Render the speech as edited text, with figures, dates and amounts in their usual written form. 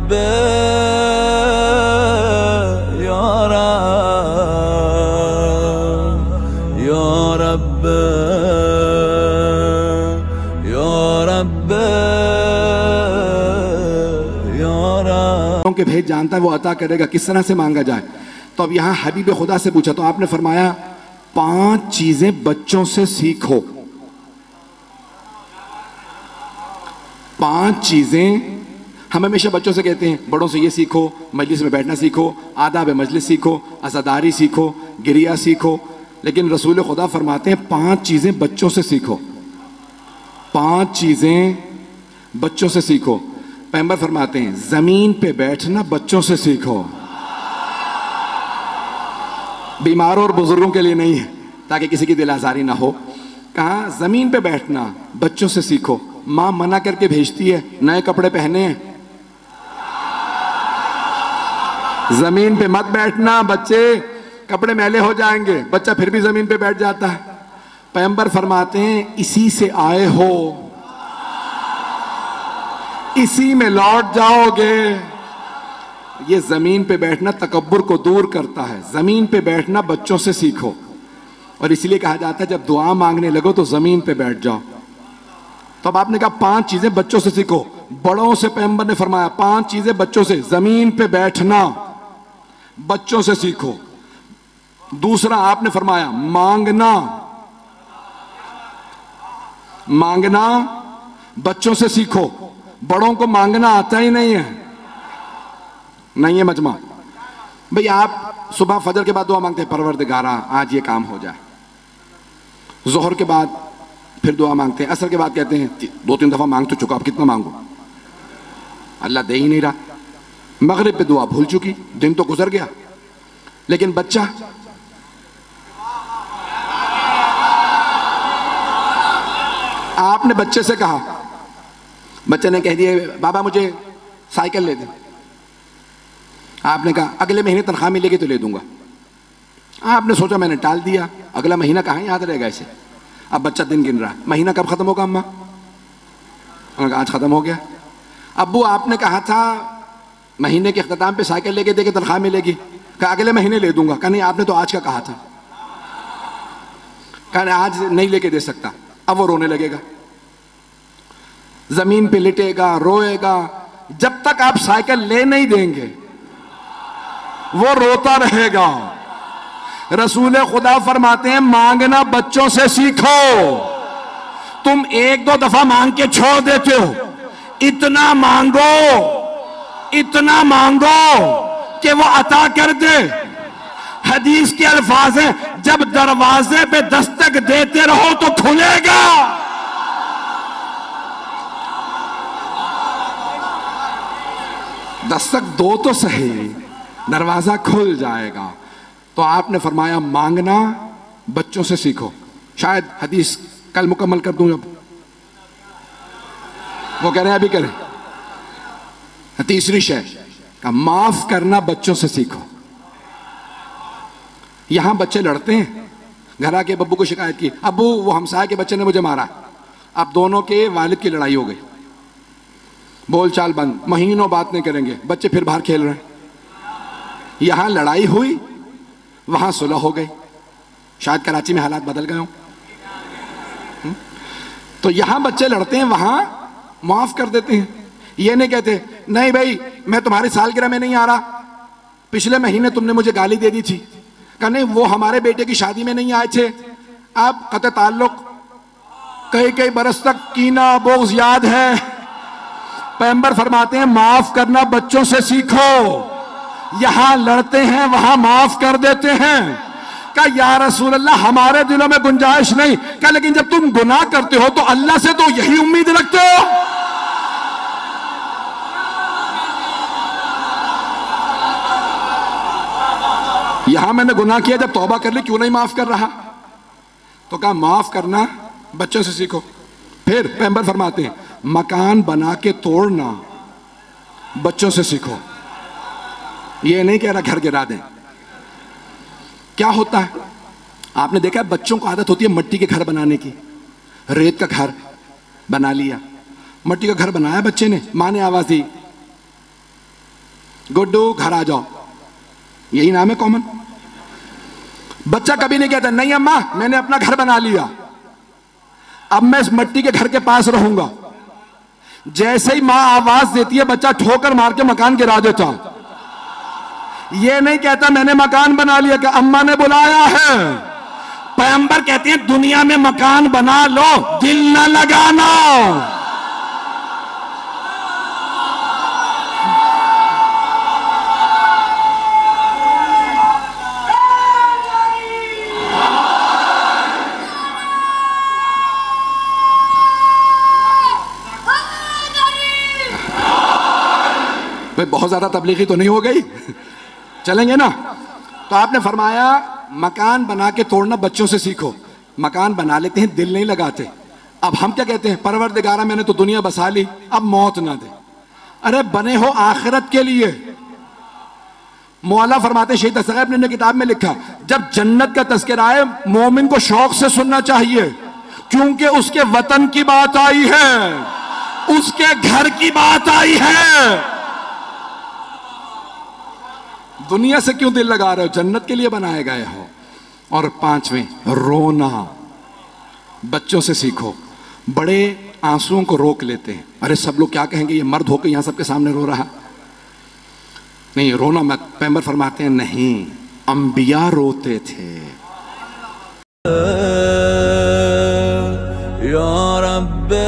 रब या रब या रब या रब या रब के भेद जानता है, वो अता करेगा, किस तरह से मांगा जाए। तो अब यहाँ हबीब खुदा से पूछा तो आपने फरमाया 5 चीजें बच्चों से सीखो। 5 चीजें हम हमेशा बच्चों से कहते हैं, बड़ों से ये सीखो, मजलिस में बैठना सीखो, आदाब मजलिस सीखो, अज़ादारी सीखो, गिरिया सीखो। लेकिन रसूल खुदा फरमाते हैं 5 चीजें बच्चों से सीखो। 5 चीजें बच्चों से सीखो। पैगंबर फरमाते हैं जमीन पे बैठना बच्चों से सीखो। बीमारों और बुजुर्गों के लिए नहीं है, ताकि किसी की दिल आजारी ना हो। कहा जमीन पे बैठना बच्चों से सीखो। माँ मना करके भेजती है, नए कपड़े पहने हैं, जमीन पे मत बैठना, बच्चे कपड़े मैले हो जाएंगे। बच्चा फिर भी जमीन पे बैठ जाता है। पैगंबर फरमाते हैं इसी से आए हो, इसी में लौट जाओगे। ये जमीन पे बैठना तकब्बुर को दूर करता है। जमीन पे बैठना बच्चों से सीखो। और इसलिए कहा जाता है जब दुआ मांगने लगो तो जमीन पे बैठ जाओ। तो अब आपने कहा 5 चीजें बच्चों से सीखो। बड़ों से पैगंबर ने फरमाया 5 चीजें बच्चों से, जमीन पे बैठना बच्चों से सीखो। दूसरा आपने फरमाया मांगना, मांगना बच्चों से सीखो। बड़ों को मांगना आता ही नहीं है, नहीं है मजमा। भाई आप सुबह फजर के बाद दुआ मांगते हैं, परवरदिगारा आज ये काम हो जाए। जोहर के बाद फिर दुआ मांगते हैं, असर के बाद कहते हैं 2-3 दफा मांग तो चुका, अब कितना मांगो, अल्लाह दे ही नहीं रहा। मगरिब पे दुआ भूल चुकी, दिन तो गुजर गया। लेकिन बच्चा आपने बच्चे से कहा, बच्चे ने कह दिया बाबा मुझे साइकिल ले दे। आपने कहा अगले महीने तनख्वाह मिलेगी तो ले दूंगा। आपने सोचा मैंने टाल दिया, अगला महीना कहाँ याद रहेगा इसे। अब बच्चा दिन गिन रहा, महीना कब खत्म होगा अम्मा? आज खत्म हो गया। अब्बू आपने कहा था महीने के अख्ताम पे साइकिल लेके दे के तनख्वाह मिलेगी, कहा अगले महीने ले दूंगा। कहा नहीं आपने तो आज का कहा था। कहा आज नहीं लेके दे सकता। अब वो रोने लगेगा, जमीन पे लिटेगा, रोएगा। जब तक आप साइकिल ले नहीं देंगे वो रोता रहेगा। रसूल खुदा फरमाते हैं मांगना बच्चों से सीखो। तुम 1-2 दफा मांग के छोड़ देते हो, इतना मांगो, इतना मांगो कि वो अता कर दे। हदीस के अल्फाज हैं जब दरवाजे पे दस्तक देते रहो तो खुलेगा। दस्तक दो तो सही, दरवाजा खुल जाएगा। तो आपने फरमाया मांगना बच्चों से सीखो। शायद हदीस कल मुकम्मल कर दूं, अब वो कह रहे हैं अभी करें। तीसरी शय का माफ करना बच्चों से सीखो। यहां बच्चे लड़ते हैं, घर आके बब्बू को शिकायत की, अब्बू वो हमसाय के बच्चे ने मुझे मारा। अब दोनों के वालिद की लड़ाई हो गई, बोलचाल बंद, महीनों बात नहीं करेंगे। बच्चे फिर बाहर खेल रहे हैं। यहां लड़ाई हुई, वहां सुलह हो गई। शायद कराची में हालात बदल गए हों। तो यहां बच्चे लड़ते हैं, वहां माफ कर देते हैं। ये नहीं कहते नहीं भाई मैं तुम्हारी सालगिरह में नहीं आ रहा, पिछले महीने तुमने मुझे गाली दे दी थी। कहा नहीं वो हमारे बेटे की शादी में नहीं आए थे, अब कत ताल्लुक कई बरस तक कीना बोझ याद है। पैगंबर फरमाते हैं माफ करना बच्चों से सीखो। यहां लड़ते हैं, वहां माफ कर देते हैं। कहा या रसूल अल्लाह हमारे दिलों में गुंजाइश नहीं। कहा लेकिन जब तुम गुनाह करते हो तो अल्लाह से तो यही उम्मीद रखते हो। यहां मैंने गुनाह किया, जब तौबा कर ली क्यों नहीं माफ कर रहा? तो कहा माफ करना बच्चों से सीखो। फिर पैगंबर फरमाते हैं मकान बना के तोड़ना बच्चों से सीखो। ये नहीं कह रहा घर गिरा दें। क्या होता है आपने देखा है, बच्चों को आदत होती है मिट्टी के घर बनाने की। रेत का घर बना लिया, मिट्टी का घर बनाया बच्चे ने, माँ ने आवाज दी गुड्डू घर आ जाओ, यही नाम है कॉमन। बच्चा कभी नहीं कहता नहीं अम्मा मैंने अपना घर बना लिया, अब मैं इस मिट्टी के घर के पास रहूंगा। जैसे ही मां आवाज देती है बच्चा ठोकर मार के मकान गिरा देता। ये नहीं कहता मैंने मकान बना लिया, कि अम्मा ने बुलाया है। पैगंबर कहते हैं दुनिया में मकान बना लो, दिल न लगाना। भाई बहुत ज्यादा तबलीगी तो नहीं हो गई, चलेंगे ना। तो आपने फरमाया मकान बना के तोड़ना बच्चों से सीखो। मकान बना लेते हैं, दिल नहीं लगाते। अब हम क्या कहते हैं, परवरदिगारा मैंने तो दुनिया बसा ली, अब मौत ना दे। अरे बने हो आखिरत के लिए। मौला फरमाते, शहीद असग़र ने किताब में लिखा, जब जन्नत का तज़किरा आए मोमिन को शौक से सुनना चाहिए, क्योंकि उसके वतन की बात आई है, उसके घर की बात आई है। दुनिया से क्यों दिल लगा रहे हो, जन्नत के लिए बनाए गए हो। और पांचवें, रोना। बच्चों से सीखो, बड़े आंसुओं को रोक लेते हैं। अरे सब लोग क्या कहेंगे, ये मर्द होकर यहां सबके सामने रो रहा। नहीं, रोना मत। पैगंबर फरमाते हैं नहीं, अंबिया रोते थे। या रब्बे